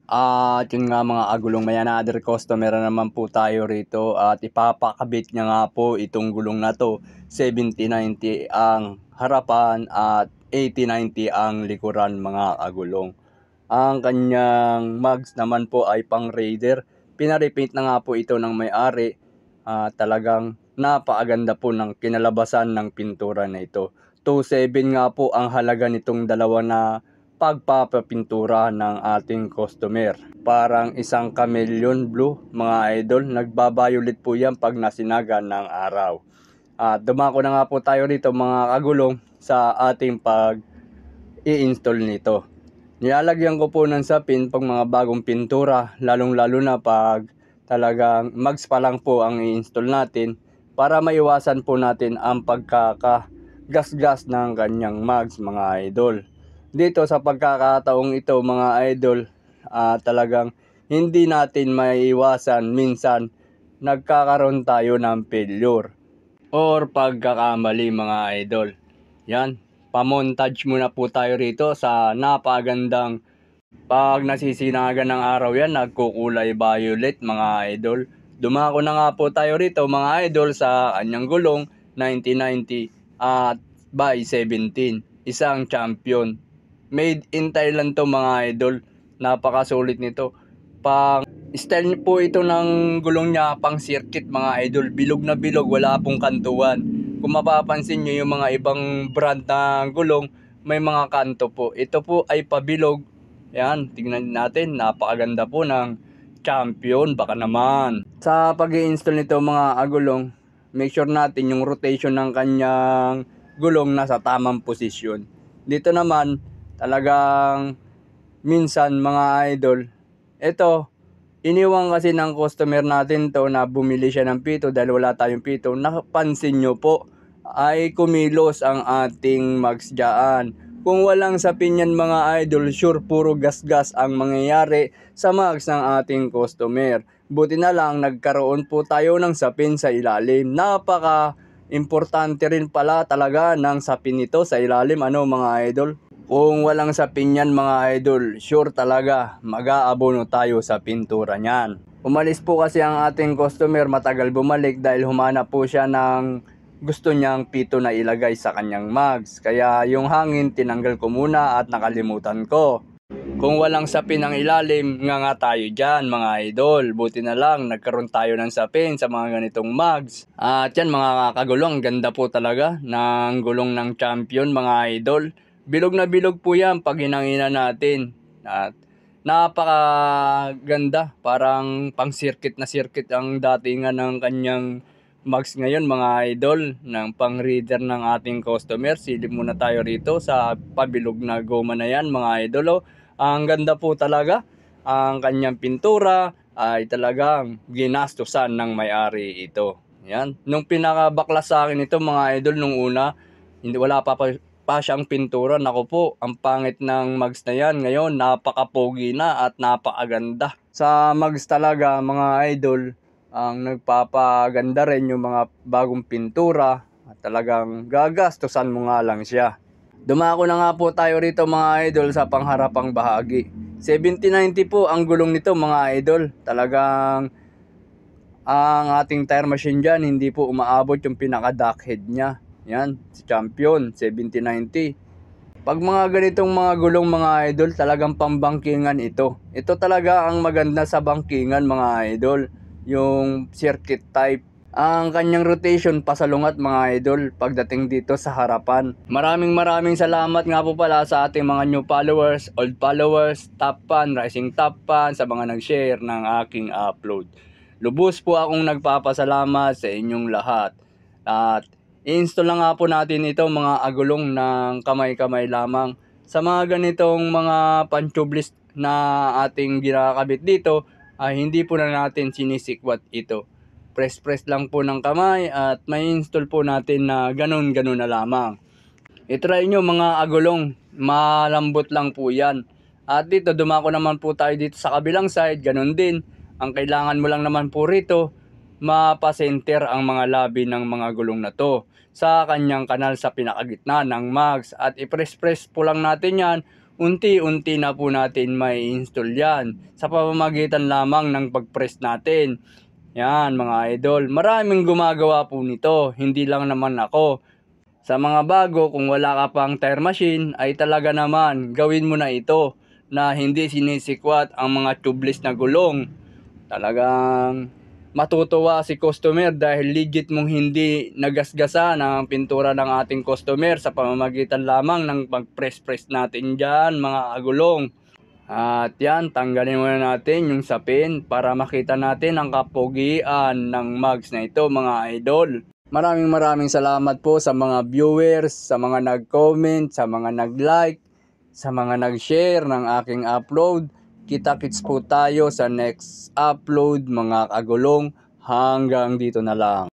At yun nga mga agulong, may another customer na naman po tayo rito at ipapakabit niya nga po itong gulong na to. 7090 ang harapan at 8090 ang likuran mga agulong. Ang kanyang mags naman po ay pang Raider. Pinarepaint na nga po ito ng may-ari. Talagang napakaganda po ng kinalabasan ng pintura na ito. 2.7 nga po ang halaga nitong dalawa na pagpapapintura ng ating customer. Parang isang chameleon blue mga idol. Nagbabayulit po yan pag nasinagan ng araw. Dumako na nga po tayo rito mga kagulong sa ating pag i-install nito. Nilalagyan ko po ng sapin pag mga bagong pintura, lalong lalo na pag talagang mags pa lang po ang i-install natin, para maiwasan po natin ang pagkakagasgas ng kanyang mags mga idol. Dito sa pagkakataong ito mga idol, talagang hindi natin maiiwasan, minsan nagkakaroon tayo ng failure or pagkakamali mga idol. Yan, pamontage muna po tayo rito sa napagandang, pag nasisinagan ng araw yan, nagkukulay violet mga idol. Dumako na nga po tayo rito mga idol sa kanyang gulong 1990 at by 17. Isang champion. Made in Thailand to mga idol. Napakasulit nito. Pang style po ito ng gulong niya, pang circuit mga idol. Bilog na bilog, wala pong kantuan. Kung mapapansin nyo yung mga ibang brand ng gulong, may mga kanto po. Ito po ay pabilog. Yan, tingnan natin. Napakaganda po ng champion. Baka naman. Sa pag-i-install nito mga agulong, make sure natin yung rotation ng kanyang gulong nasa tamang posisyon. Dito naman, talagang minsan mga idol, ito, iniwan kasi ng customer natin to na bumili siya ng pito dahil wala tayong pito. Napansin nyo po, ay kumilos ang ating mags dyan. Kung walang sapin yan mga idol, sure puro gasgas ang mangyayari sa mags ng ating customer. Buti na lang nagkaroon po tayo ng sapin sa ilalim. Napaka importante rin pala talaga ng sapin nito sa ilalim, ano mga idol. Kung walang sapin yan mga idol, sure talaga mag-aabono tayo sa pintura niyan. Umalis po kasi ang ating customer, matagal bumalik dahil humanap po siya ng gusto niyang pito na ilagay sa kanyang mags. Kaya yung hangin tinanggal ko muna at nakalimutan ko. Kung walang sapin ang ilalim, nga tayo dyan mga idol. Buti na lang nagkaroon tayo ng sapin sa mga ganitong mags. At yan mga kagulong, ganda po talaga ng gulong ng champion mga idol. Bilog na bilog po yan pag hinangina natin. At napakaganda, parang pang circuit na circuit ang datingan ng kanyang mags ngayon mga idol, ng pang reader ng ating customer. Silip muna tayo rito sa pabilog na goma na yan mga idol. Ang ganda po talaga, ang kanyang pintura ay talagang ginastusan ng may-ari ito. Yan. Nung pinakabaklas sa akin ito mga idol nung una, hindi wala pa siyang pintura. Naku po, ang pangit ng mags na yan. Ngayon, napaka-pogi na at napakaganda. Sa mags talaga, mga idol, ang nagpapaganda rin yung mga bagong pintura. At talagang gagastusan mo nga lang siya. Dumako na nga po tayo rito mga idol sa pangharapang bahagi. 7090 po ang gulong nito mga idol. Talagang ang ating tire machine dyan, hindi po umaabot yung pinaka-dock head niya. Yan, si Champion, 7090. Pag mga ganitong mga gulong mga idol, talagang pambangkingan ito. Ito talaga ang maganda sa bangkingan mga idol. Yung circuit type. Ang kanyang rotation pasalungat mga idol pagdating dito sa harapan. Maraming salamat nga po pala sa ating mga new followers, old followers, top fan, rising top fan, sa mga nag-share ng aking upload. Lubos po akong nagpapasalamat sa inyong lahat. At i-install na nga po natin ito mga agulong ng kamay-kamay lamang. Sa mga ganitong mga pan-tubeless na ating ginakabit dito, ay hindi po na natin sinisikwat ito. Press lang po ng kamay at may install po natin na ganun na lamang. I-try nyo mga agulong, malambot lang po yan. At dito dumako naman po tayo dito sa kabilang side, ganun din. Ang kailangan mo lang naman po rito, mapasenter ang mga labi ng mga gulong na to sa kanyang kanal sa pinakagitna ng mags. At i-press po lang natin yan unti-unti na po natin may install yan sa pamamagitan lamang ng pag-press natin. Yan mga idol, maraming gumagawa po nito, hindi lang naman ako. Sa mga bago, kung wala ka pang tire machine, ay talaga naman gawin mo na ito na hindi sinisikwat ang mga tubeless na gulong. Talagang matutuwa si customer dahil legit mong hindi nagasgasan ang pintura ng ating customer sa pamamagitan lamang ng pag-press natin dyan mga agulong. At yan, tanggalin muna natin yung sapin para makita natin ang kapugian ng mugs na ito mga idol. Maraming salamat po sa mga viewers, sa mga nag-comment, sa mga nag-like, sa mga nag-share ng aking upload. Kita-kits po tayo sa next upload mga kagulong. Hanggang dito na lang.